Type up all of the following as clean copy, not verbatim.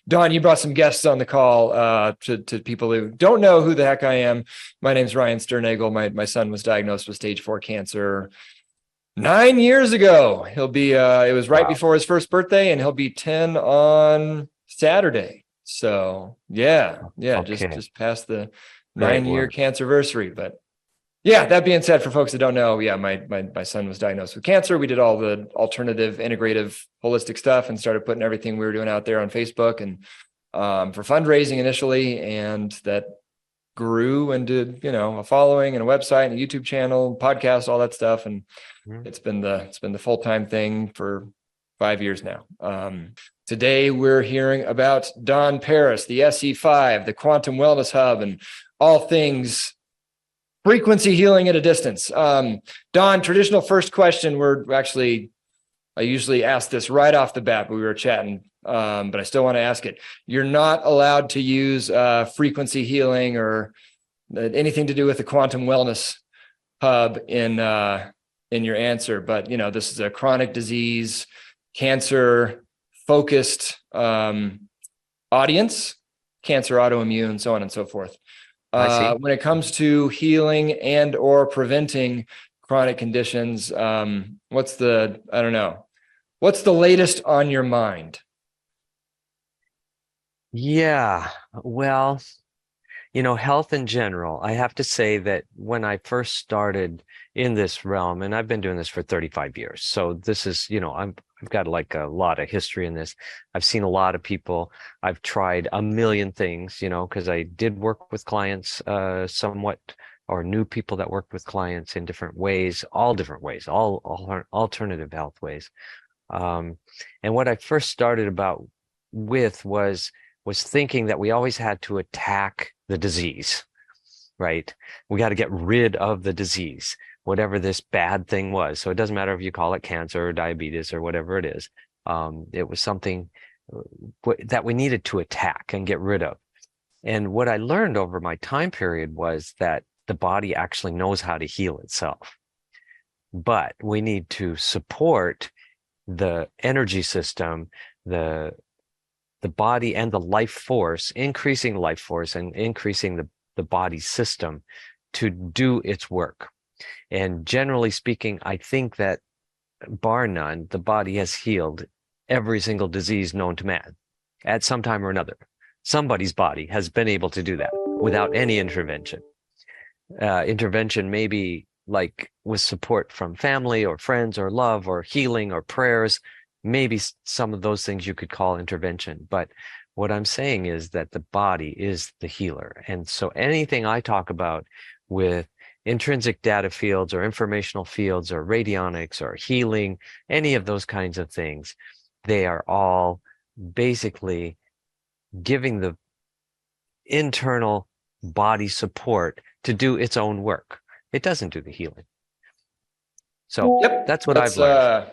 Don, you brought some guests on the call to people who don't know who the heck I am. My name's Ryan Sternagle. My son was diagnosed with stage 4 cancer 9 years ago. He'll be it was right Wow. before his first birthday, and he'll be 10 on Saturday. So yeah, just Okay. just past the Great 9-year work. cancerversary. But yeah, that being said, for folks that don't know, yeah, my son was diagnosed with cancer. We did all the alternative, integrative, holistic stuff and started putting everything we were doing out there on Facebook and for fundraising initially, and that grew into a following and a website and a YouTube channel, podcast, all that stuff, and Mhm. it's been the full-time thing for 5 years now. Today we're hearing about Don Paris, the SE5, the Quantum Wellness Hub, and all things frequency healing at a distance. Don, traditional first question. I usually ask this right off the bat, but we were chatting, but I still want to ask it. You're not allowed to use frequency healing or anything to do with the Quantum Wellness Hub in your answer, but this is a chronic disease, cancer focused audience, cancer, autoimmune, so on and so forth. I see. When it comes to healing and or preventing chronic conditions, what's the latest on your mind? Yeah. Well, health in general, I have to say that when I first started in this realm, and I've been doing this for 35 years. So this is, I've got like a lot of history in this. I've seen a lot of people. I've tried a million things, because I did work with clients somewhat, or knew people that worked with clients in different ways, all alternative health ways. And what I first started about with was thinking that we always had to attack the disease, right? We got to get rid of the disease, whatever this bad thing was. So it doesn't matter if you call it cancer or diabetes or whatever it is. It was something that we needed to attack and get rid of. And what I learned over my time period was that the body actually knows how to heal itself. But we need to support the energy system, the body and the life force, increasing life force and increasing the body system to do its work. And generally speaking, I think that bar none, the body has healed every single disease known to man at some time or another. Somebody's body has been able to do that without any intervention. Intervention maybe like with support from family or friends or love or healing or prayers. Maybe some of those things you could call intervention. But what I'm saying is that the body is the healer. And so anything I talk about with intrinsic data fields or informational fields or radionics or healing, any of those kinds of things, they are all basically giving the internal body support to do its own work. It doesn't do the healing. So Yep, that's what I've that's learned.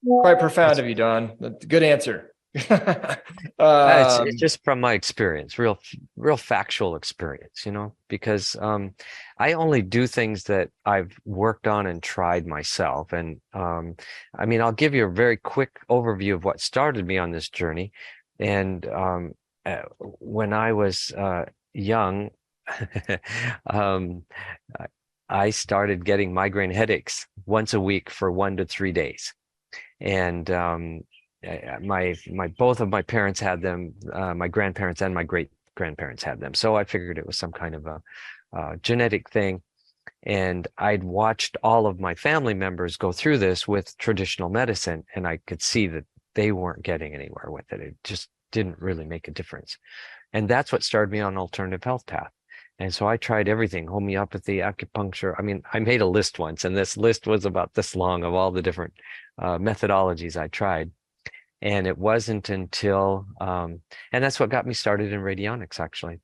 quite profound That's of you, Don. That's a good answer. it's just from my experience, real factual experience, because I only do things that I've worked on and tried myself. And I mean, I'll give you a very quick overview of what started me on this journey. And when I was young, um, I started getting migraine headaches once a week for 1 to 3 days. And my both of my parents had them, my grandparents and my great grandparents had them. So I figured it was some kind of a genetic thing. And I'd watched all of my family members go through this with traditional medicine, and I could see that they weren't getting anywhere with it. It just didn't really make a difference. And that's what started me on an alternative health path. And so I tried everything, homeopathy, acupuncture. I mean, I made a list once, and this list was about this long of all the different methodologies I tried. And it wasn't until, and that's what got me started in radionics, actually.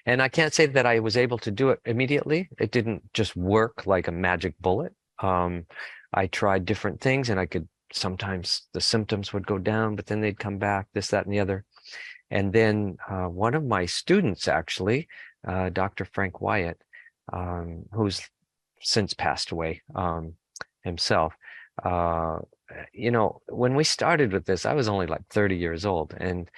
And I can't say that I was able to do it immediately. It didn't just work like a magic bullet. I tried different things, and I could sometimes the symptoms would go down, but then they'd come back, this, that, and the other. And then one of my students, actually, Dr. Frank Wyatt, who's since passed away himself, when we started with this, I was only like 30 years old. And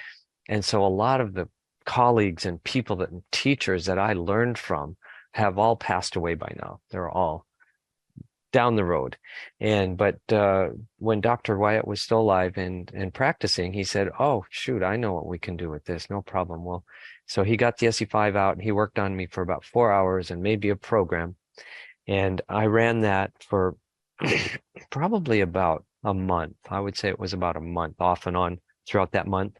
so a lot of the colleagues and people that teachers that I learned from have all passed away by now. They're all down the road. But when Dr. Wyatt was still alive and practicing, he said, "Oh, shoot, I know what we can do with this. No problem." Well, so he got the SE5 out and he worked on me for about 4 hours and made me a program. And I ran that for probably about a month. I would say it was about a month off and on throughout that month.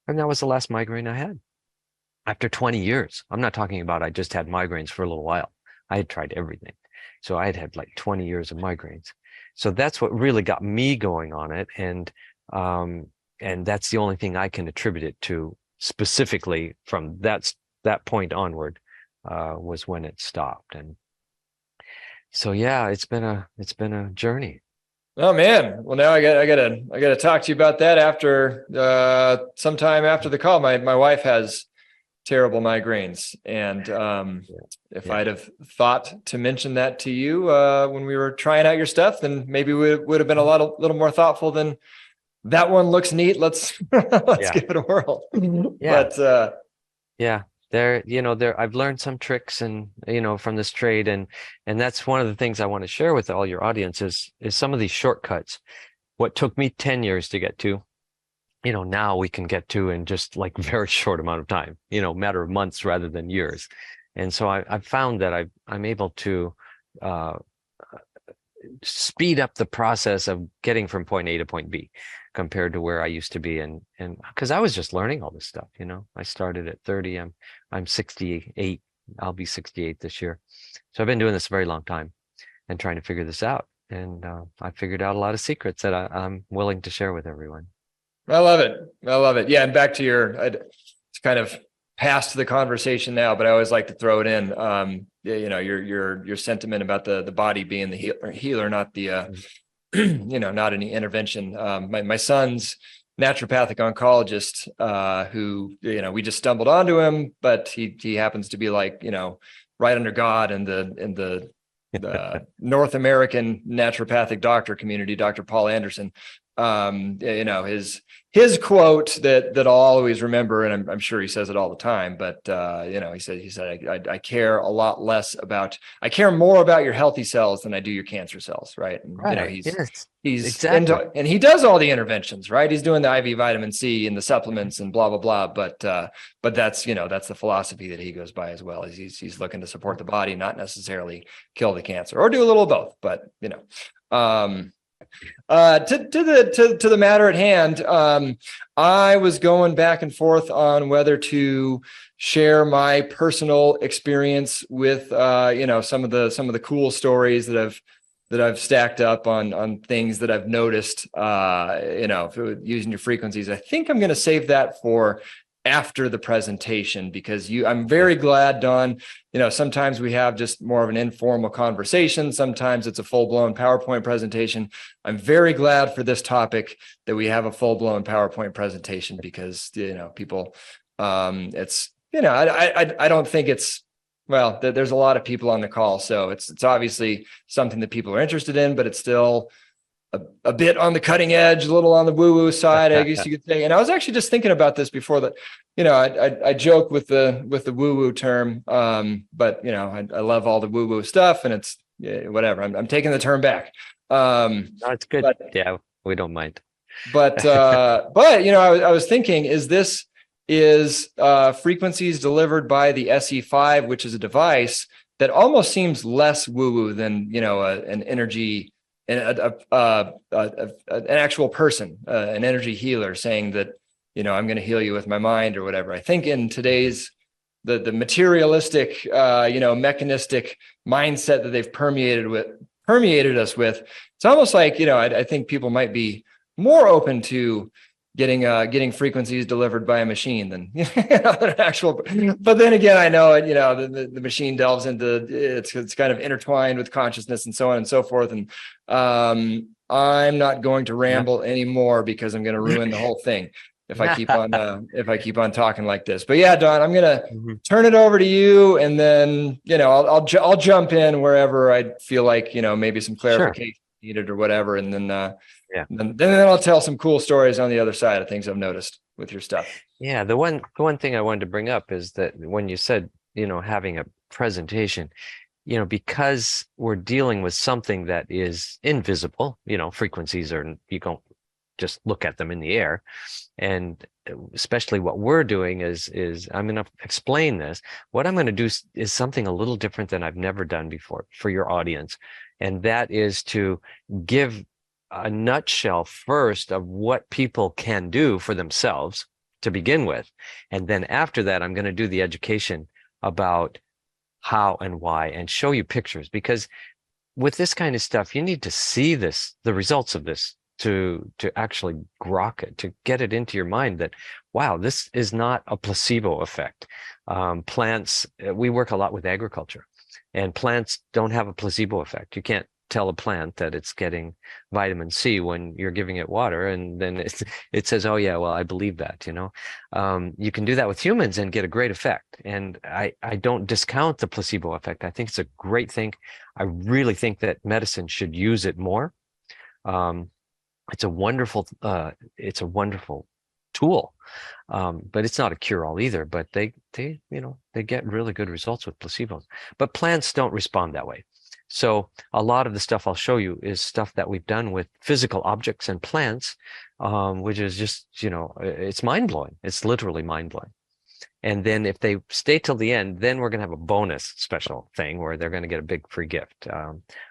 And that was the last migraine I had after 20 years. I'm not talking about I just had migraines for a little while. I had tried everything. So I had like 20 years of migraines. So that's what really got me going on it. And that's the only thing I can attribute it to specifically from that point onward, was when it stopped. And so, yeah, it's been a journey. Oh man. Well, now I gotta talk to you about that after sometime after the call. My wife has terrible migraines, and if I'd have thought to mention that to you when we were trying out your stuff, then maybe we would have been a little more thoughtful than that one looks neat. Let's give it a whirl. Yeah. But I've learned some tricks and from this trade, and that's one of the things I want to share with all your audience is some of these shortcuts. What took me 10 years to get to, now we can get to in just like very short amount of time, matter of months rather than years. And so I've found that I'm able to speed up the process of getting from point A to point B compared to where I used to be. And because I was just learning all this stuff, I started at 30. I'm 68. I'll be 68 this year. So I've been doing this a very long time and trying to figure this out. And I figured out a lot of secrets that I'm willing to share with everyone. I love it. Yeah. And back to it's kind of past the conversation now, but I always like to throw it in. Your sentiment about the body being the healer, not the, not any intervention. My son's naturopathic oncologist, who, we just stumbled onto him, but he happens to be like, right under God in the North American naturopathic doctor community, Dr. Paul Anderson. His quote that I'll always remember, and I'm sure he says it all the time, but he said I care I care more about your healthy cells than I do your cancer cells, right? And, right. He's exactly. and he does all the interventions, right? He's doing the IV vitamin C and the supplements and blah blah blah, but that's that's the philosophy that he goes by as well. He's looking to support the body, not necessarily kill the cancer, or do a little of both, but to the matter at hand, I was going back and forth on whether to share my personal experience with some of the cool stories that I've stacked up on things that I've noticed using your frequencies. I think I'm going to save that for after the presentation, because I'm very glad, Don, sometimes we have just more of an informal conversation. Sometimes it's a full-blown PowerPoint presentation. I'm very glad for this topic that we have a full-blown PowerPoint presentation, because, people, it's, I don't think it's, well, there's a lot of people on the call, so it's obviously something that people are interested in, but it's still a bit on the cutting edge, a little on the woo-woo side, I guess you could say. And I was actually just thinking about this before that, I joke with the woo-woo term, but I love all the woo-woo stuff, and it's whatever. I'm taking the term back. No, it's good. But, yeah, we don't mind. But I was thinking, is frequencies delivered by the SE5, which is a device that almost seems less woo-woo than an energy. An actual person, an energy healer, saying that, I'm going to heal you with my mind or whatever. I think in today's the materialistic, mechanistic mindset that they've permeated us with, it's almost like, I think people might be more open to getting frequencies delivered by a machine than an actual. But then again, I know it. The machine delves into it's kind of intertwined with consciousness and so on and so forth. And I'm not going to ramble anymore, because I'm going to ruin the whole thing if I keep on talking like this. But yeah, Don, I'm going to turn it over to you, and then I'll jump in wherever I feel like maybe some clarification needed or whatever. And then, Yeah. then I'll tell some cool stories on the other side of things I've noticed with your stuff. Yeah, the one thing I wanted to bring up is that when you said, having a presentation, because we're dealing with something that is invisible, frequencies are, you don't just look at them in the air. And especially what we're doing is I'm going to explain this. What I'm going to do is something a little different than I've never done before for your audience. And that is to give a nutshell first of what people can do for themselves to begin with. And then after that, I'm going to do the education about how and why and show you pictures, because with this kind of stuff, you need to see the results of this to actually grok it, to get it into your mind that, wow, this is not a placebo effect. Plants, we work a lot with agriculture, and plants don't have a placebo effect. You can't tell a plant that it's getting vitamin C when you're giving it water, and then it says, oh yeah, well, I believe that. You can do that with humans and get a great effect. And I don't discount the placebo effect. I think it's a great thing. I really think that medicine should use it more. It's a wonderful tool, but it's not a cure-all either. But they get really good results with placebos. But plants don't respond that way. So a lot of the stuff I'll show you is stuff that we've done with physical objects and plants, which is just, it's mind-blowing. It's literally mind-blowing. And then if they stay till the end, then we're going to have a bonus special thing where they're going to get a big free gift.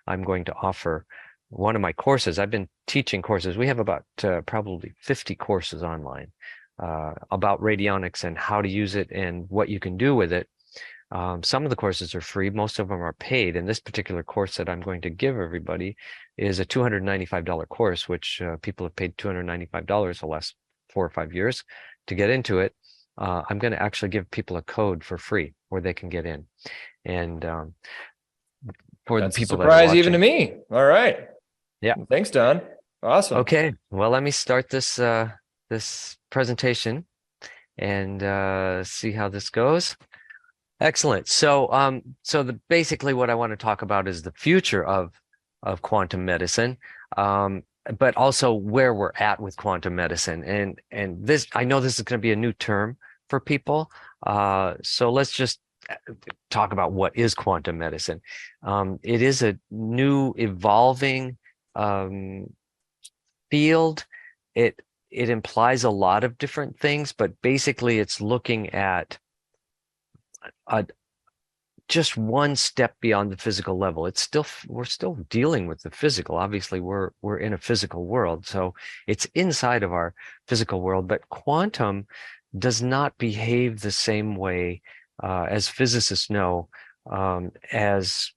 I'm going to offer one of my courses. I've been teaching courses. We have about probably 50 courses online about radionics and how to use it and what you can do with it. Some of the courses are free. Most of them are paid. And this particular course that I'm going to give everybody is a $295 course, which people have paid $295 the last 4 or 5 years to get into it. I'm going to actually give people a code for free where they can get in. And for That's the people a surprise that are even to watching, me. All right. Yeah. Thanks, Don. Awesome. Okay. Well, let me start this this presentation and see how this goes. Excellent. So basically what I want to talk about is the future of quantum medicine, but also where we're at with quantum medicine. And this, I know this is going to be a new term for people. So let's just talk about what is quantum medicine. It is a new evolving field. It implies a lot of different things, but basically it's looking at just one step beyond the physical level. We're still dealing with the physical. Obviously, we're in a physical world, so it's inside of our physical world. But quantum does not behave the same way, as physicists know, as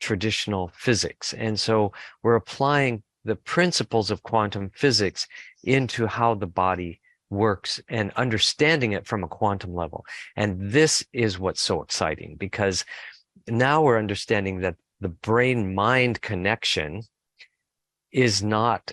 traditional physics. And so we're applying the principles of quantum physics into how the body works and understanding it from a quantum level. And this is what's so exciting, because now we're understanding that the brain-mind connection is not,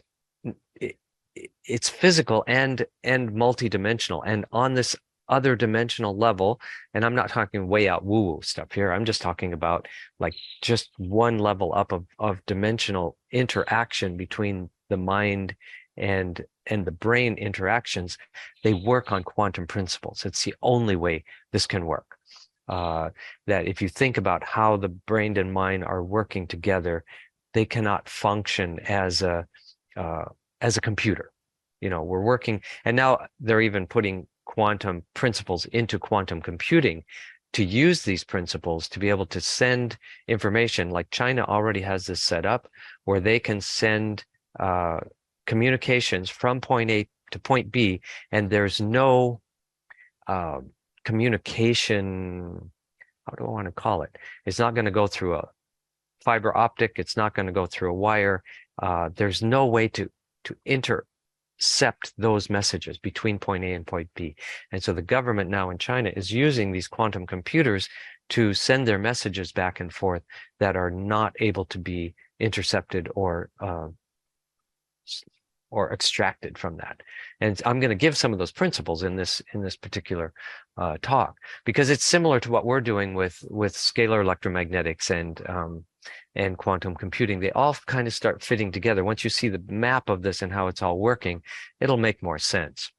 it's physical and multidimensional. And on this other dimensional level, and I'm not talking way out woo-woo stuff here, I'm just talking about like just one level up of dimensional interaction between the mind and the brain interactions. They work on quantum principles. It's the only way this can work. That if you think about how the brain and mind are working together, they cannot function as a computer. We're working, and now they're even putting quantum principles into quantum computing to use these principles to be able to send information. Like China already has this set up where they can send communications from point A to point B, and there's no communication, how do I want to call it? It's not going to go through a fiber optic. It's not going to go through a wire. There's no way to intercept those messages between point A and point B. And so the government now in China is using these quantum computers to send their messages back and forth that are not able to be intercepted or extracted from that. And I'm going to give some of those principles in this particular talk, because it's similar to what we're doing with scalar electromagnetics and quantum computing, they all kind of start fitting together. Once you see the map of this and how it's all working, it'll make more sense.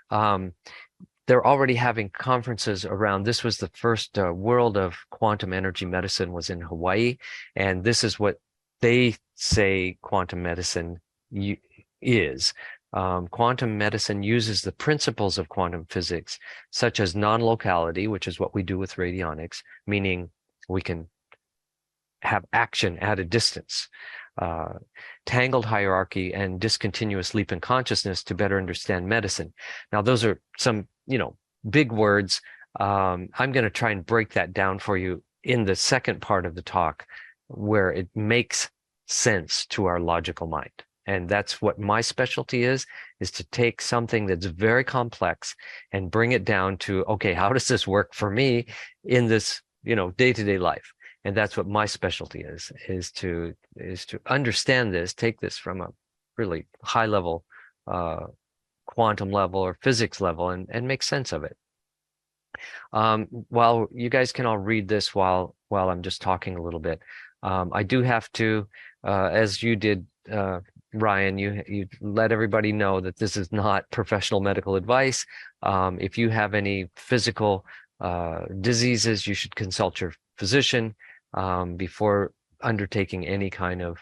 They're already having conferences around. This was the first World of Quantum Energy Medicine was in Hawaii, and this is what they say quantum medicine is. Quantum medicine uses the principles of quantum physics, such as non-locality, which is what we do with radionics, meaning we can have action at a distance, tangled hierarchy, and discontinuous leap in consciousness to better understand medicine. Now, those are some, big words. I'm going to try and break that down for you in the second part of the talk, where it makes sense to our logical mind. And that's what my specialty is to take something that's very complex and bring it down to, okay, how does this work for me in this, day-to-day life? And that's what my specialty is to understand this, take this from a really high level, quantum level or physics level, and make sense of it. While you guys can all read this while I'm just talking a little bit, I do have to, as you did, Ryan, you let everybody know that this is not professional medical advice. If you have any physical diseases, you should consult your physician before undertaking any kind of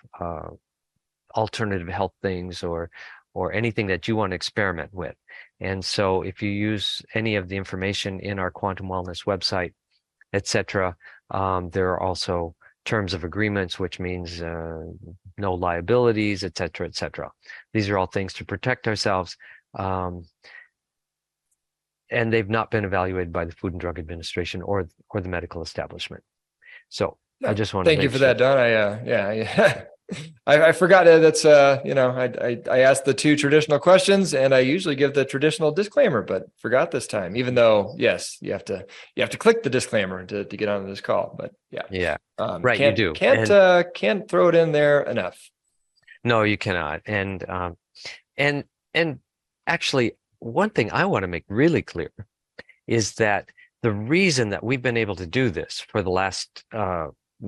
alternative health things or anything that you want to experiment with. And so if you use any of the information in our quantum wellness website, etc., there are also terms of agreements, which means no liabilities, etc., etc. These are all things to protect ourselves. And they've not been evaluated by the Food and Drug Administration or the medical establishment. So I just want to thank you for that, Don. I forgot that's I asked the two traditional questions, and I usually give the traditional disclaimer, but forgot this time. Even though, yes, you have to click the disclaimer to get onto this call. But yeah, right, you do. Can't throw it in there enough. No, you cannot. And actually, one thing I want to make really clear is that the reason that we've been able to do this for the last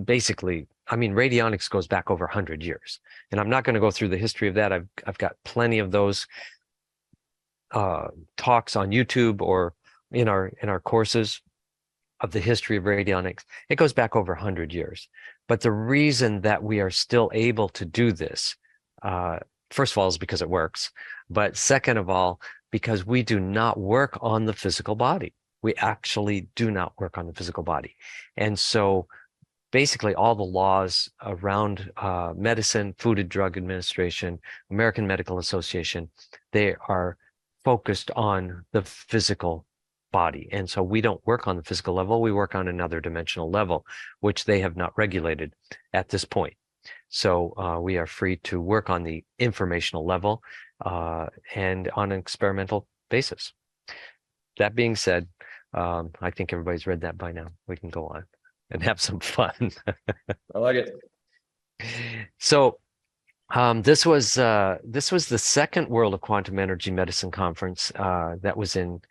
basically, radionics goes back over 100 years, and I'm not going to go through the history of that. I've got plenty of those talks on YouTube or in our courses of the history of radionics. It goes back over 100 years. But the reason that we are still able to do this, first of all, is because it works. But second of all, because we do not work on the physical body. We actually do not work on the physical body. And so basically all the laws around medicine, Food and Drug Administration, American Medical Association, they are focused on the physical body. And so we don't work on the physical level, we work on another dimensional level, which they have not regulated at this point. So we are free to work on the informational level and on an experimental basis. That being said, I think everybody's read that by now. We can go on and have some fun. I like it. So this was the second World of Quantum Energy Medicine conference that was in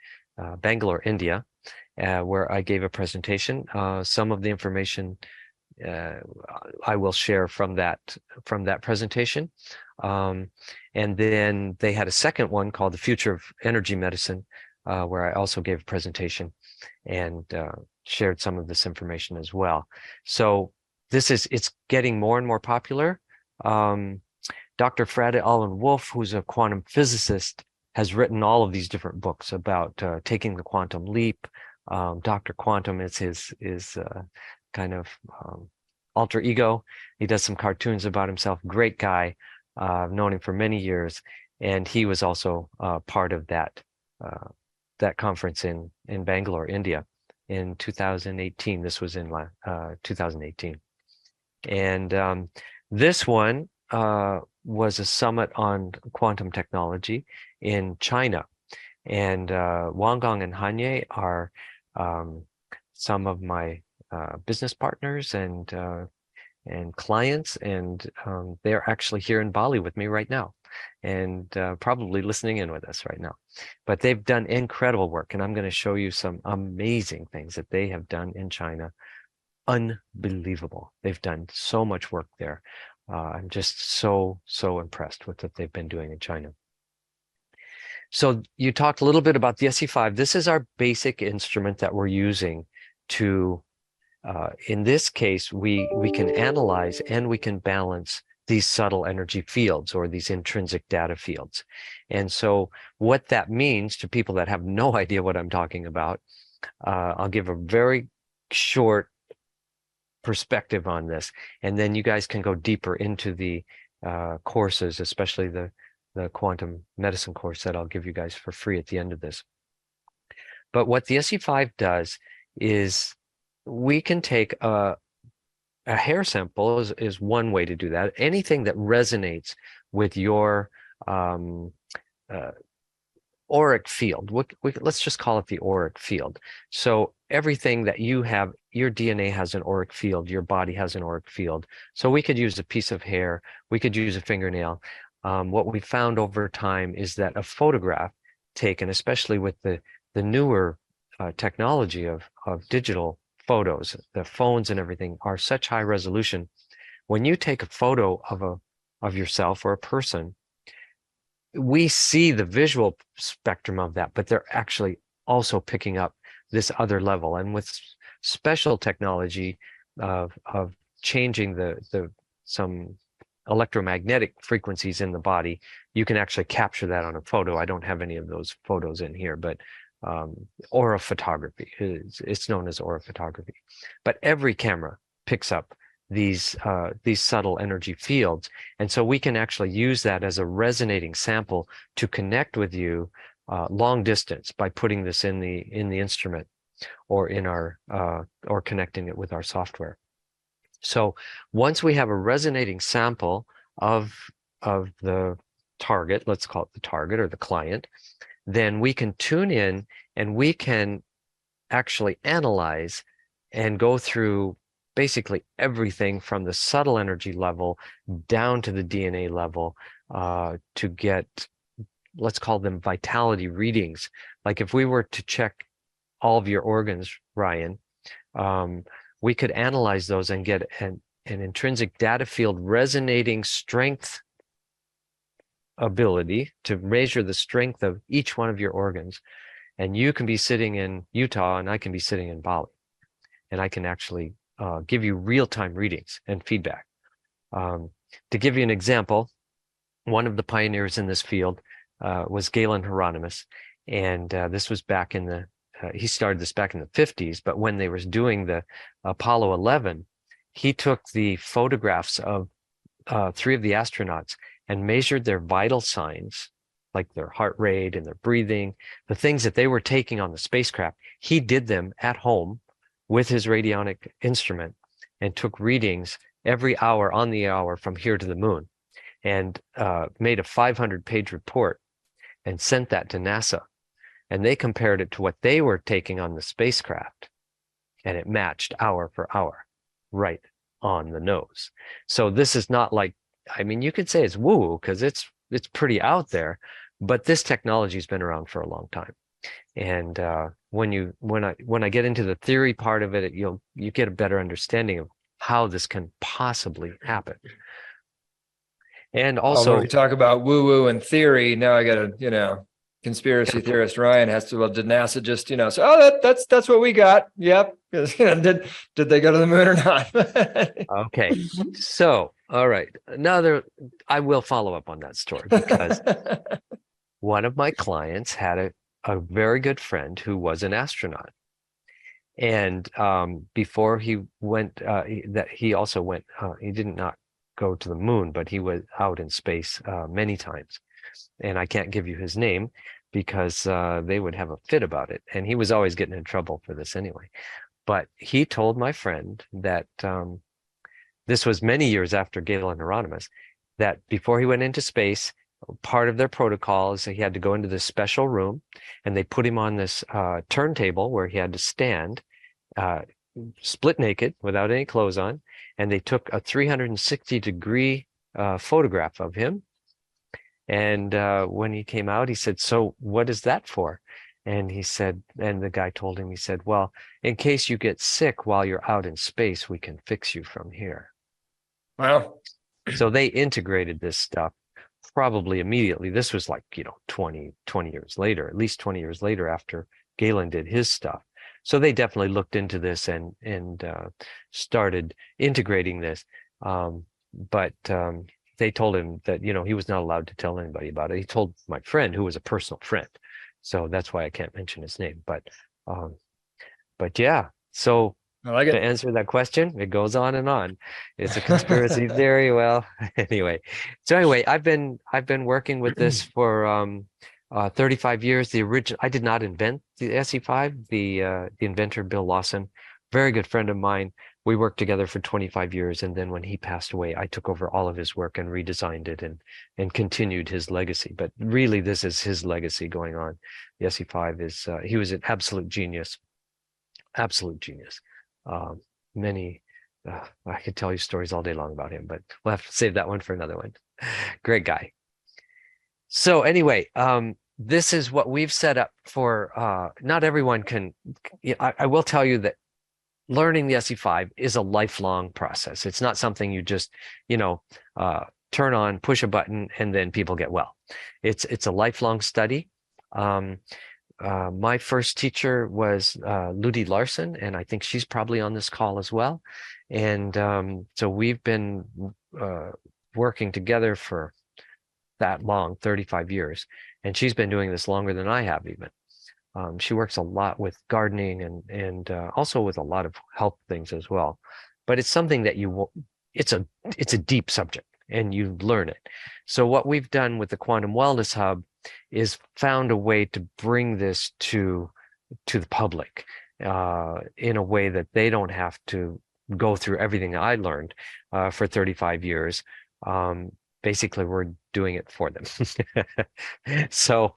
Bangalore, India, where I gave a presentation. Some of the information I will share from that presentation. And then they had a second one called The Future of Energy Medicine, where I also gave a presentation and shared some of this information as well. So it's getting more and more popular. Dr. Frade Allen Wolf, who's a quantum physicist, has written all of these different books about taking the quantum leap. Dr. Quantum is his kind of alter ego. He does some cartoons about himself. Great guy. I've known him for many years, and he was also part of that conference in Bangalore, India, in 2018. This was in 2018, and this one was a summit on quantum technology in China, and Wang Gong and Hanye are some of my business partners and clients, and they're actually here in Bali with me right now, and probably listening in with us right now. But they've done incredible work, and I'm going to show you some amazing things that they have done in China. unbelievable. They've done so much work there. I'm just so impressed with what they've been doing in China. So you talked a little bit about the SE5. This is our basic instrument that we're using to, in this case, we can analyze and we can balance these subtle energy fields or these intrinsic data fields. And so what that means to people that have no idea what I'm talking about, I'll give a very short perspective on this, and then you guys can go deeper into the courses, especially the quantum medicine course that I'll give you guys for free at the end of this. But what the SE5 does is we can take a hair sample is one way to do that. Anything that resonates with your auric field. Let's just call it the auric field. So everything that you have, your DNA has an auric field, your body has an auric field. So we could use a piece of hair, we could use a fingernail. What we found over time is that a photograph taken, especially with the newer technology of digital photos, the phones and everything are such high resolution. When you take a photo of yourself or a person, we see the visual spectrum of that, but they're actually also picking up this other level. And with special technology of changing some electromagnetic frequencies in the body, you can actually capture that on a photo. I don't have any of those photos in here, but aura photography, it's known as aura photography. But every camera picks up these subtle energy fields, and so we can actually use that as a resonating sample to connect with you long distance by putting this in the instrument or in our or connecting it with our software. So once we have a resonating sample of the target, let's call it the target or the client, then we can tune in and we can actually analyze and go through basically everything from the subtle energy level down to the DNA level to get, let's call them vitality readings. Like if we were to check all of your organs, Ryan, we could analyze those and get an intrinsic data field resonating strength ability to measure the strength of each one of your organs. And you can be sitting in Utah and I can be sitting in Bali. And I can actually give you real-time readings and feedback. To give you an example, one of the pioneers in this field was Galen Hieronymus. And this was back in the, he started this back in the 50s, but when they were doing the Apollo 11, he took the photographs of 3 of the astronauts and measured their vital signs, like their heart rate and their breathing, the things that they were taking on the spacecraft. He did them at home with his radionic instrument and took readings every hour on the hour from here to the moon, and made a 500-page report and sent that to NASA. And they compared it to what they were taking on the spacecraft, and it matched hour for hour, right on the nose. So this is not like, I mean, you could say it's woo-woo because it's pretty out there, but this technology has been around for a long time. And when I get into the theory part of it, you get a better understanding of how this can possibly happen. And also, when we talk about woo-woo and theory, now I got to, conspiracy theorist Ryan has to, well, did NASA just, say, oh, that's what we got. Yep. Did they go to the moon or not? Okay. So, all right. I will follow up on that story because one of my clients had a very good friend who was an astronaut. And before he went, he also went, he did not go to the moon, but he was out in space many times. And I can't give you his name because they would have a fit about it. And he was always getting in trouble for this anyway. But he told my friend that this was many years after Galen Hieronymus, that before he went into space, part of their protocol is that he had to go into this special room, and they put him on this turntable where he had to stand split naked without any clothes on. And they took a 360-degree photograph of him. And when he came out, he said, "So what is that for?" And he said, and the guy told him, he said, well, in case you get sick while you're out in space, we can fix you from here. Wow. So they integrated this stuff probably immediately. This was like, 20 years later, at least 20 years later after Galen did his stuff. So they definitely looked into this and started integrating this. But they told him that, he was not allowed to tell anybody about it. He told my friend, who was a personal friend. So that's why I can't mention his name. But yeah, so I like to it. answer that question, it goes on and on. It's a conspiracy theory. Well, anyway. So anyway, I've been working with this for 35 years. The original, I did not invent the SE5. The inventor, Bill Lawson, very good friend of mine. We worked together for 25 years, and then when he passed away, I took over all of his work and redesigned it and continued his legacy. But really, this is his legacy going on. The SE5 is he was an absolute genius, absolute genius. Many, I could tell you stories all day long about him, but we'll have to save that one for another one. Great guy. So anyway, this is what we've set up for. Not everyone can. I will tell you that learning the SE5 is a lifelong process. It's not something you just, turn on, push a button, and then people get well. It's a lifelong study. My first teacher was Ludi Larson, and I think she's probably on this call as well. And so we've been working together for that long, 35 years. And she's been doing this longer than I have even. She works a lot with gardening and also with a lot of health things as well. But it's something that it's a deep subject and you learn it. So what we've done with the Quantum Wellness Hub is found a way to bring this to the public in a way that they don't have to go through everything I learned for 35 years. Basically, we're doing it for them. So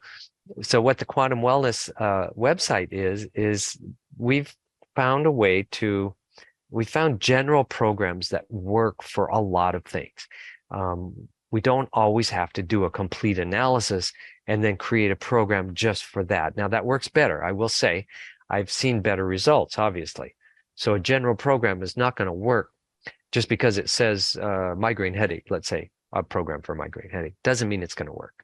what the Quantum Wellness website is we've found a way we found general programs that work for a lot of things. We don't always have to do a complete analysis and then create a program just for that. Now that works better. I will say I've seen better results, obviously. So a general program is not going to work just because it says migraine headache, let's say a program for migraine headache, doesn't mean it's going to work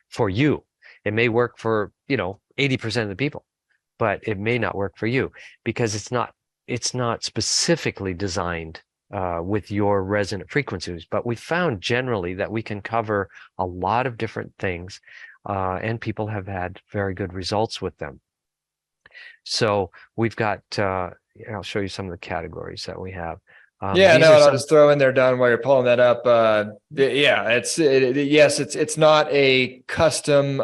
for you. It may work for, 80% of the people, but it may not work for you because it's not specifically designed with your resonant frequencies. But we found generally that we can cover a lot of different things and people have had very good results with them. So we've got, I'll show you some of the categories that we have. Yeah, no, I'll just throw in there, Don, while you're pulling that up. Yeah, yes, it's not a custom,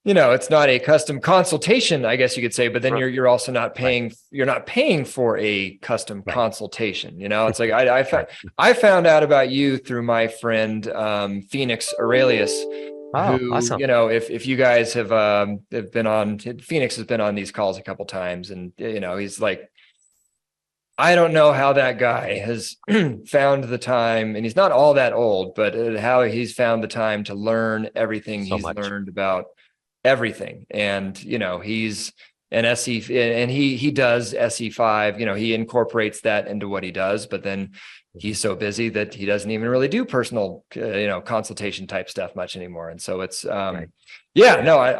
it's not a custom consultation, I guess you could say, but then you're also not paying, you're not paying for a custom consultation. It's like I found out about you through my friend Phoenix Aurelius, who, awesome. if you guys have been on, Phoenix has been on these calls a couple times, and he's like, I don't know how that guy has found the time, and he's not all that old, but how he's found the time to learn everything he's learned about everything. And, he's an SE, and he does SE5, he incorporates that into what he does, but then he's so busy that he doesn't even really do personal, consultation type stuff much anymore. And so it's, I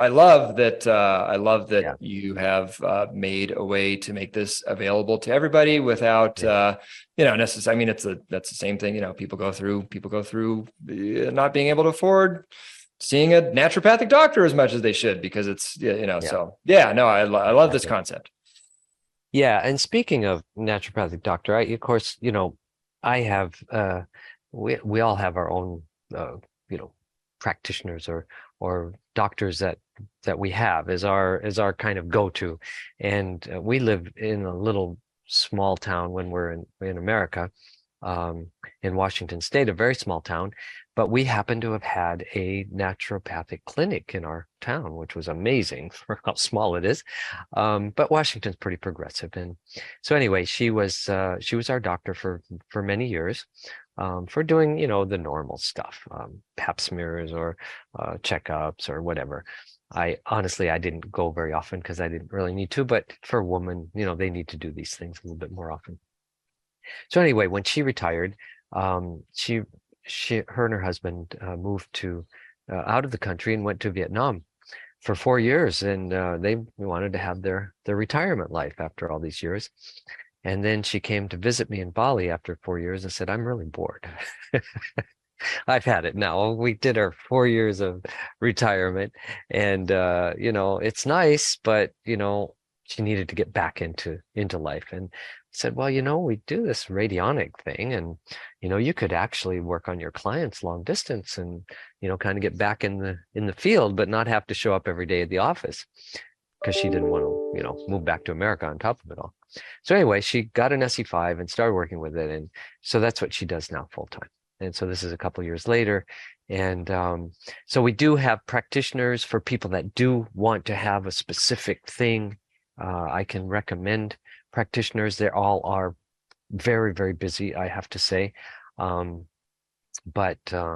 love that. You have made a way to make this available to everybody without, necessarily. I mean, that's the same thing. People go through not being able to afford seeing a naturopathic doctor as much as they should because it's, I love this concept. Yeah. And speaking of naturopathic doctor, of course, I have, we all have our own, practitioners or doctors that we have as our kind of go-to. And we live in a little small town when we're in America, in Washington State, a very small town, but we happen to have had a naturopathic clinic in our town, which was amazing for how small it is. But Washington's pretty progressive. And so anyway, she was our doctor for many years. for doing, the normal stuff, pap smears or checkups or whatever. I didn't go very often because I didn't really need to, but for a woman, they need to do these things a little bit more often. So anyway, when she retired, her and her husband moved to out of the country and went to Vietnam for 4 years, and they wanted to have their retirement life after all these years. And then she came to visit me in Bali after 4 years and said, "I'm really bored." I've had it now. We did our 4 years of retirement, and it's nice, but she needed to get back into life. And said, "Well, we do this radionic thing, and you could actually work on your clients long distance, and kind of get back in the field, but not have to show up every day at the office." Because she didn't want to, move back to America on top of it all. So anyway, she got an SE5 and started working with it, and so that's what she does now full time. And so this is a couple of years later. And so we do have practitioners for people that do want to have a specific thing. I can recommend practitioners. They all are very, very busy, I have to say. But I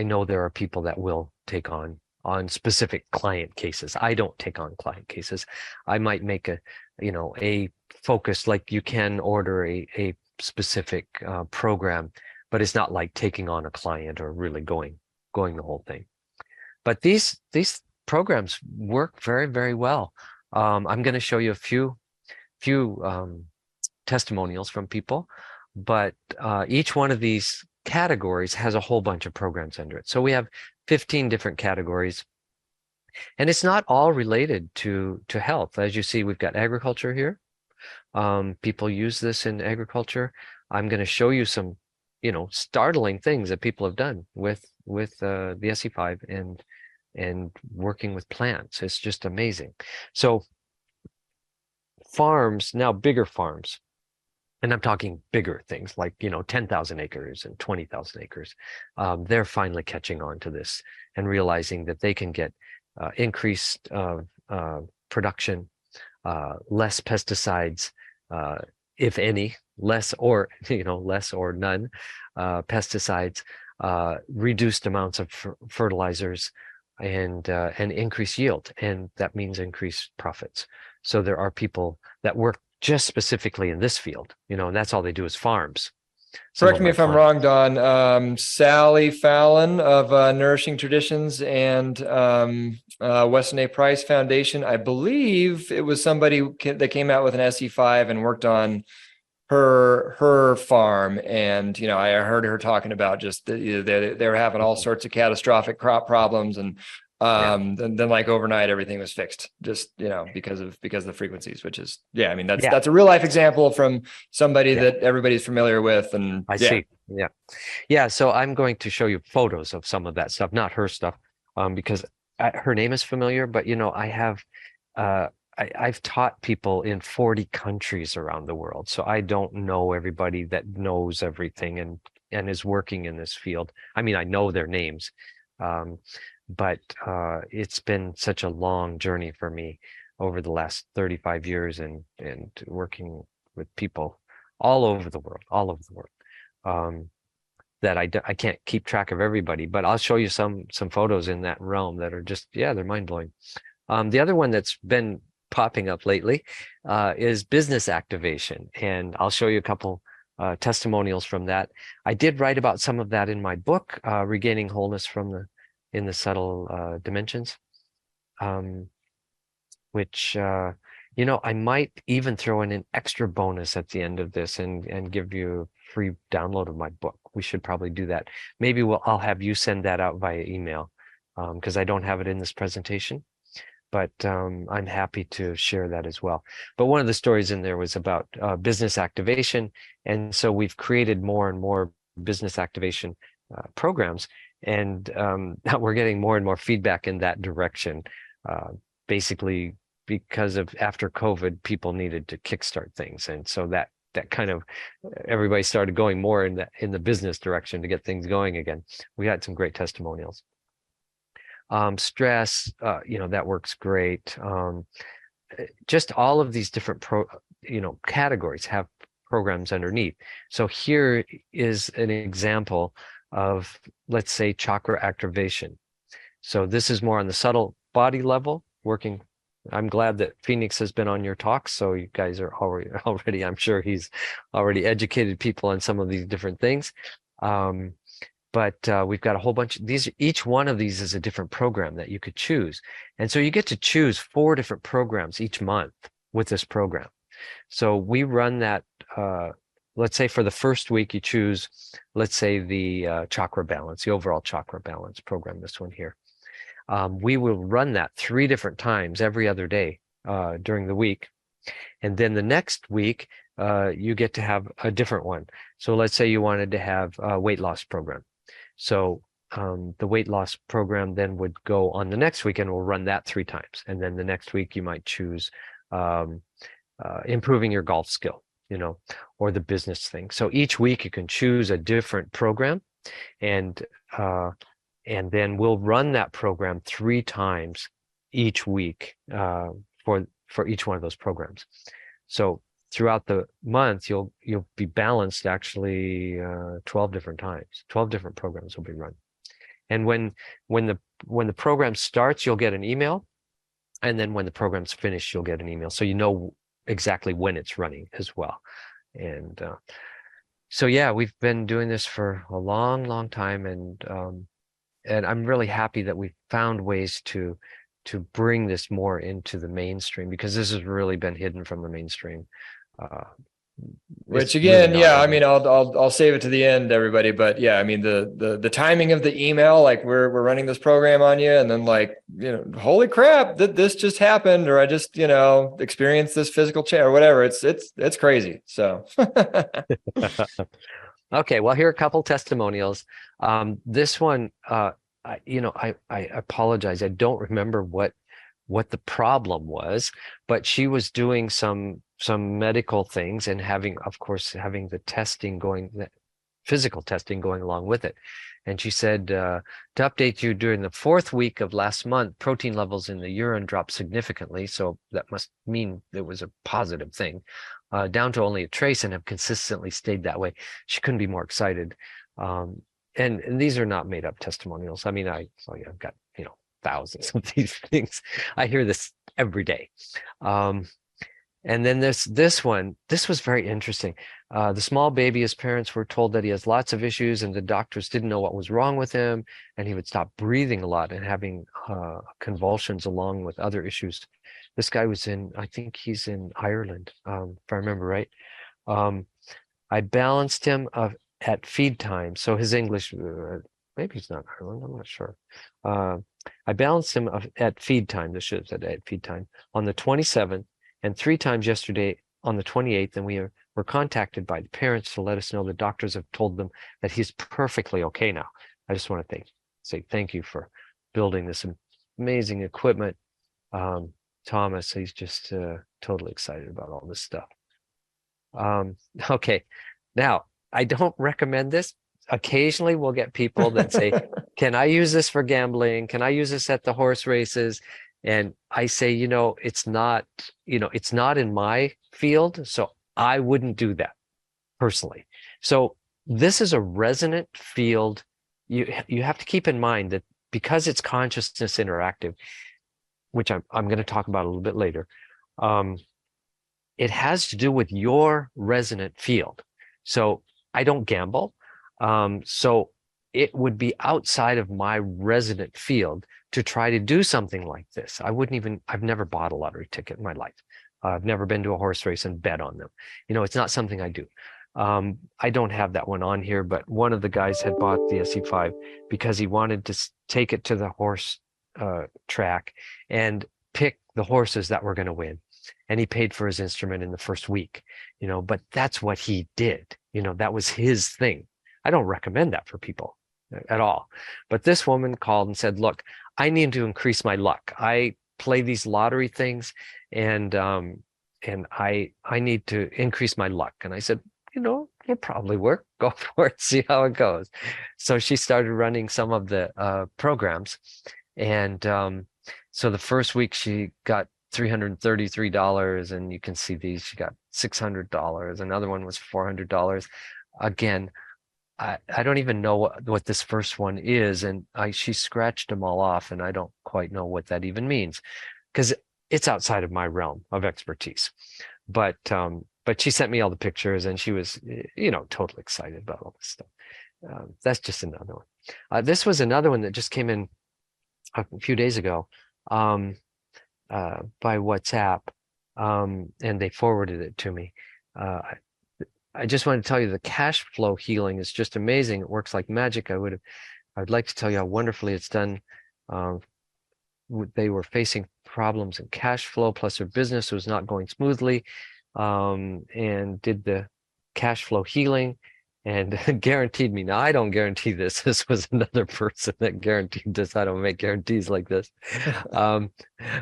know there are people that will take on specific client cases. I don't take on client cases. I might make a focus, like you can order a specific program, but it's not like taking on a client or really going the whole thing. But these programs work very, very well. I'm going to show you a few testimonials from people, but each one of these categories has a whole bunch of programs under it. So we have 15 different categories, and it's not all related to health. As you see, we've got agriculture here. People use this in agriculture. I'm going to show you some, startling things that people have done with the SE5 and working with plants. It's just amazing. So farms, now bigger farms, and I'm talking bigger things like, 10,000 acres and 20,000 acres. They're finally catching on to this and realizing that they can get increased production, less pesticides, if any, less or none pesticides, reduced amounts of fertilizers, and increased yield. And that means increased profits. So there are people that work just specifically in this field, and that's all they do is farms. Correct me if I'm wrong, Don. Sally Fallon of Nourishing Traditions and Weston A. Price Foundation. I believe it was somebody that came out with an SE5 and worked on her farm. And, I heard her talking about just they were having all sorts of catastrophic crop problems, and then like overnight everything was fixed, just because of the frequencies, which is that's a real life example from somebody that everybody's familiar with. And I see. So I'm going to show you photos of some of that stuff, not her stuff, because her name is familiar, but I have I've taught people in 40 countries around the world, so I don't know everybody that knows everything and is working in this field. I mean, I know their names, but it's been such a long journey for me over the last 35 years and working with people all over the world, that I can't keep track of everybody, but I'll show you some photos in that realm that are just, they're mind-blowing. The other one that's been popping up lately is business activation, and I'll show you a couple testimonials from that. I did write about some of that in my book, Regaining Wholeness in the Subtle Dimensions, which I might even throw in an extra bonus at the end of this and give you a free download of my book. We should probably do that. Maybe I'll have you send that out via email, because I don't have it in this presentation, but I'm happy to share that as well. But one of the stories in there was about business activation, and so we've created more and more business activation programs, and we're getting more and more feedback in that direction, basically because of after COVID, people needed to kickstart things, and so that kind of everybody started going more in the business direction to get things going again. We had some great testimonials. Stress, that works great. Just all of these different categories have programs underneath. So here is an example of, let's say, chakra activation. So this is more on the subtle body level, working. I'm glad that Phoenix has been on your talks. So you guys are already, I'm sure he's already educated people on some of these different things. But we've got a whole bunch of these. Each one of these is a different program that you could choose. And so you get to choose 4 different programs each month with this program. So we run that, let's say for the first week, you choose, let's say the chakra balance, the overall chakra balance program, this one here. We will run that 3 different times every other day during the week. And then the next week, you get to have a different one. So let's say you wanted to have a weight loss program. So the weight loss program then would go on the next week, and we'll run that 3 times. And then the next week you might choose improving your golf skill, or the business thing. So each week you can choose a different program, and then we'll run that program 3 times each week for each one of those programs. So throughout the month, you'll be balanced actually 12 different times. 12 different programs will be run. And when the program starts, you'll get an email. And then when the program's finished, you'll get an email. So you know exactly when it's running as well. And so, yeah, we've been doing this for a long, long time. And I'm really happy that we've found ways to bring this more into the mainstream, because this has really been hidden from the mainstream. Which again, yeah, I mean, I'll save it to the end, everybody. But yeah, I mean, the timing of the email, like we're running this program on you, and then like, holy crap, this just happened, or I just, experienced this physical change or whatever. It's crazy. So. Okay, well, here are a couple testimonials. This one, I apologize. I don't remember what the problem was, but she was doing some medical things and having the testing going, the physical testing going along with it. And she said, to update you, during the 4th week of last month, protein levels in the urine dropped significantly. So that must mean it was a positive thing, down to only a trace, and have consistently stayed that way. She couldn't be more excited. And these are not made up testimonials. I mean, I've got, thousands of these things. I hear this every day. And then this one, this was very interesting. The small baby, his parents were told that he has lots of issues, and the doctors didn't know what was wrong with him, and he would stop breathing a lot and having convulsions along with other issues. This guy was I think he's in Ireland, if I remember right. I balanced him at feed time. So his English, maybe he's not Ireland, I'm not sure. I balanced him at feed time. This should have said at feed time on the 27th, and 3 times yesterday on the 28th. And we were contacted by the parents to let us know the doctors have told them that he's perfectly okay now. I just want to say thank you for building this amazing equipment. Thomas, he's just totally excited about all this stuff. Okay, now I don't recommend this. Occasionally we'll get people that say, can I use this for gambling? Can I use this at the horse races? And I say, it's not in my field, so I wouldn't do that personally. So this is a resonant field. You have to keep in mind that because it's consciousness interactive, which I'm going to talk about a little bit later, it has to do with your resonant field. So I don't gamble. So it would be outside of my resonant field to try to do something like this. I've never bought a lottery ticket in my life. I've never been to a horse race and bet on them. It's not something I do. I don't have that one on here, but one of the guys had bought the SE5 because he wanted to take it to the horse track and pick the horses that were going to win. And he paid for his instrument in the first week, but that's what he did. That was his thing. I don't recommend that for people at all. But this woman called and said, look, I need to increase my luck. I play these lottery things, and I need to increase my luck. And I said, it'll probably work. Go for it. See how it goes. So she started running some of the programs. And so the first week she got $333, and you can see these. She got $600. Another one was $400. Again, I don't even know what this first one is, and she scratched them all off, and I don't quite know what that even means because it's outside of my realm of expertise. But she sent me all the pictures, and she was, totally excited about all this stuff. That's just another one. This was another one that just came in a few days ago by WhatsApp, and they forwarded it to me. I just want to tell you the cash flow healing is just amazing. It works like magic. I'd like to tell you how wonderfully it's done. They were facing problems in cash flow, plus their business was not going smoothly, and did the cash flow healing and guaranteed me. Now, I don't guarantee this. This was another person that guaranteed this. I don't make guarantees like this.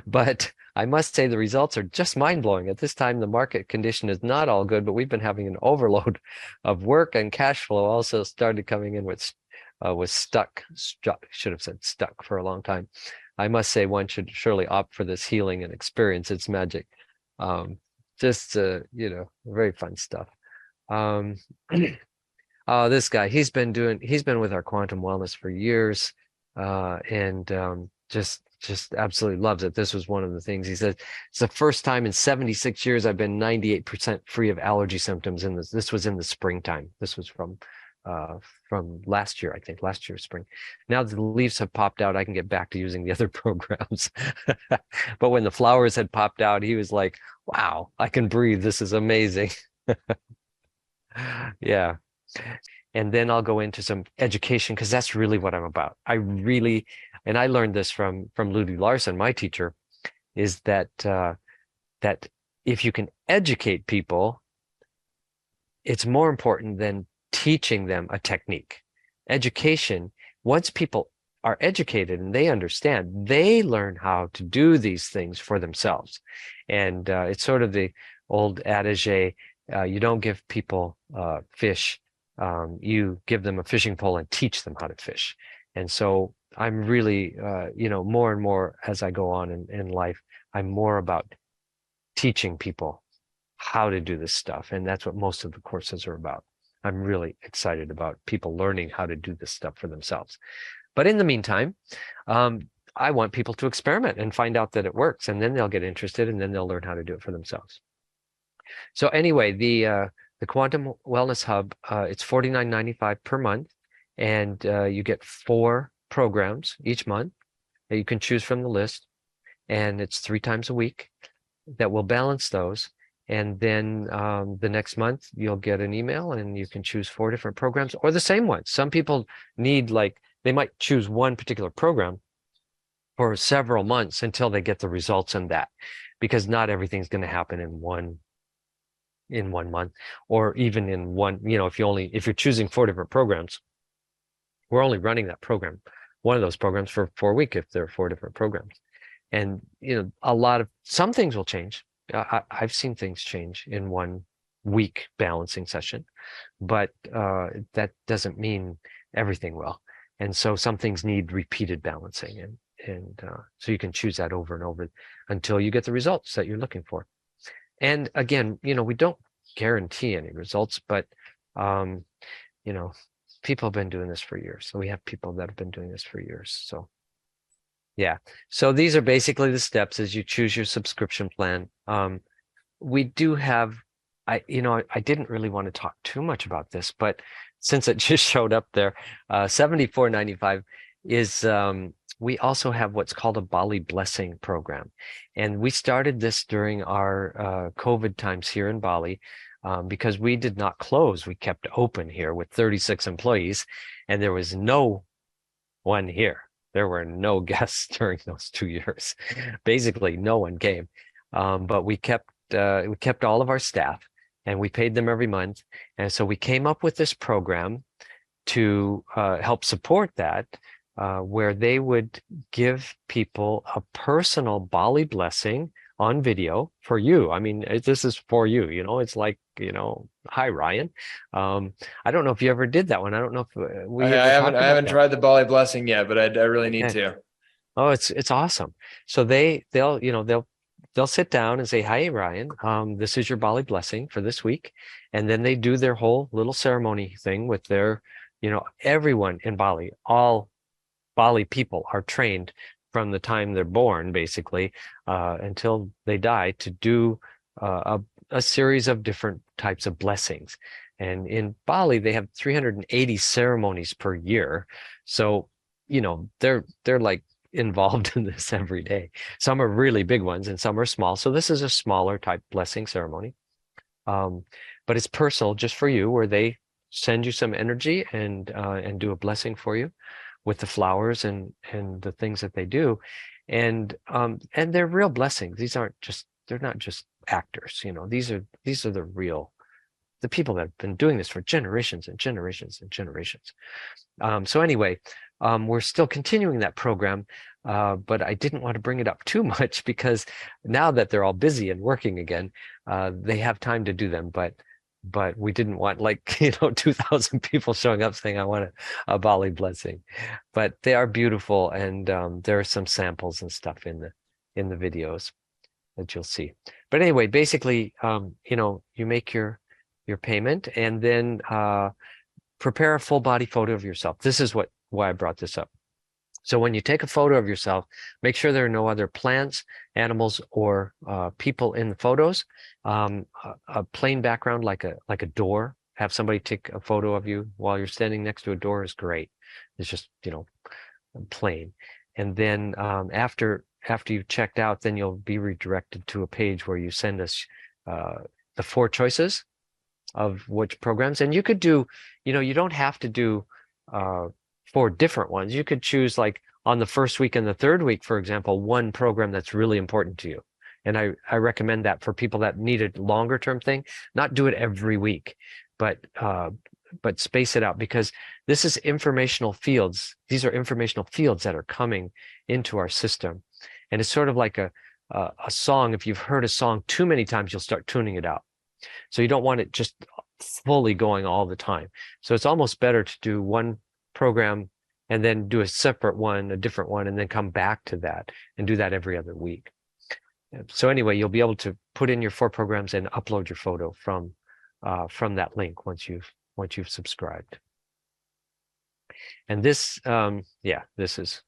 But I must say the results are just mind-blowing. At this time, the market condition is not all good, but we've been having an overload of work, and cash flow also started coming in with was stuck, should have said stuck, for a long time. I must say one should surely opt for this healing and experience its magic. Just very fun stuff. This guy, he's been with our quantum wellness for years, and just absolutely loves it. This was one of the things he said. It's the first time in 76 years I've been 98% free of allergy symptoms. This was in the springtime. This was from last year, I think, last year's spring. Now that the leaves have popped out, I can get back to using the other programs. But when the flowers had popped out, he was like, wow, I can breathe. This is amazing. Yeah. And then I'll go into some education, because that's really what I'm about. And I learned this from Ludi Larson, my teacher, is that that if you can educate people, it's more important than teaching them a technique. Education, once people are educated and they understand, they learn how to do these things for themselves. And it's sort of the old adage, you don't give people fish, you give them a fishing pole and teach them how to fish. And so I'm really, more and more as I go on in life, I'm more about teaching people how to do this stuff. And that's what most of the courses are about. I'm really excited about people learning how to do this stuff for themselves. But in the meantime, I want people to experiment and find out that it works, and then they'll get interested, and then they'll learn how to do it for themselves. So anyway, the Quantum Wellness Hub, it's $49.95 per month, and you get 4 programs each month that you can choose from the list, and it's 3 times a week that will balance those. And then the next month you'll get an email, and you can choose 4 different programs or the same one. Some people need, they might choose one particular program for several months until they get the results in that, because not everything's going to happen in one month, or even in one, if you're choosing 4 different programs, we're only running that program, one of those programs, for 4 weeks if there are 4 different programs. And some things will change. I've seen things change in 1 week balancing session, but that doesn't mean everything will. And so some things need repeated balancing, and so you can choose that over and over until you get the results that you're looking for. And again, we don't guarantee any results, but people have been doing this for years. So we have people that have been doing this for years. So yeah. So these are basically the steps as you choose your subscription plan. We do have, I didn't really want to talk too much about this, but since it just showed up there, $74.95 is, we also have what's called a Bali Blessing program. And we started this during our COVID times here in Bali, because we did not close. We kept open here with 36 employees, and there was no one here. There were no guests during those 2 years. Basically, no one came. But we kept all of our staff, and we paid them every month. And so we came up with this program to help support that, where they would give people a personal Bali blessing on video for you. I mean, this is for you, it's like, hi, Ryan. I don't know if you ever did that one. I don't know if I haven't tried the Bali blessing yet, but I really need to. Oh, it's awesome. So they'll they'll sit down and say, "Hi, Ryan, this is your Bali blessing for this week." And then they do their whole little ceremony thing with their, everyone in Bali, all Bali people are trained from the time they're born, basically, until they die to do a series of different types of blessings. And in Bali, they have 380 ceremonies per year. So, they're like involved in this every day. Some are really big ones and some are small. So this is a smaller type blessing ceremony. But it's personal just for you, where they send you some energy and do a blessing for you with the flowers and the things that they do. And they're real blessings. They're not just actors, these are the people that have been doing this for generations and generations and generations. So anyway, we're still continuing that program, but I didn't want to bring it up too much because now that they're all busy and working again, they have time to do them. But we didn't want 2,000 people showing up saying, "I want a Bali blessing." But they are beautiful, and there are some samples and stuff in the videos that you'll see. But anyway, basically, you make your payment and then prepare a full body photo of yourself. This is why I brought this up. So when you take a photo of yourself, make sure there are no other plants, animals, or people in the photos. A plain background like a door. Have somebody take a photo of you while you're standing next to a door is great. It's just plain. And then after you've checked out, then you'll be redirected to a page where you send us the 4 choices of which programs. And you could do, you don't have to do 4 different ones. You could choose, like on the first week and the third week, for example, one program that's really important to you. And I recommend that for people that need a longer term thing. Not do it every week, but space it out, because this is informational fields. These are informational fields that are coming into our system. And it's sort of like a song. If you've heard a song too many times, you'll start tuning it out. So you don't want it just fully going all the time. So it's almost better to do one program and then do a separate one, a different one, and then come back to that and do that every other week. So anyway, you'll be able to put in your 4 programs and upload your photo from that link once you've subscribed. And this, this is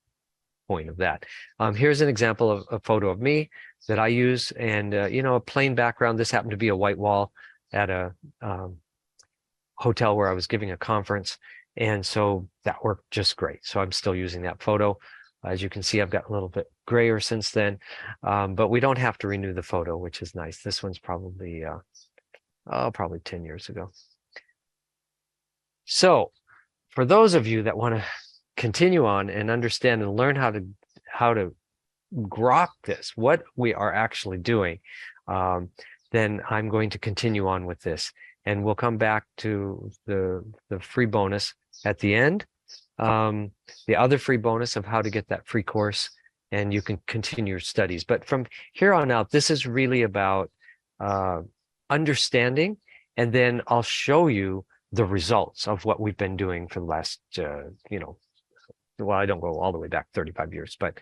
point of that. Here's an example of a photo of me that I use, and a plain background. This happened to be a white wall at a hotel where I was giving a conference, and so that worked just great. So I'm still using that photo. As you can see, I've got a little bit grayer since then, but we don't have to renew the photo, which is nice. This one's probably 10 years ago. So for those of you that want to continue on and understand and learn how to grok this, what we are actually doing, then I'm going to continue on with this, and we'll come back to the free bonus at the end, the other free bonus of how to get that free course, and you can continue your studies. But from here on out, this is really about understanding, and then I'll show you the results of what we've been doing for the last, well, I don't go all the way back 35 years, but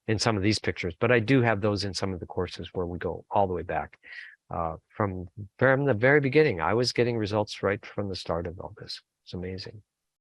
in some of these pictures, but I do have those in some of the courses where we go all the way back from the very beginning. I was getting results right from the start of all this. It's amazing.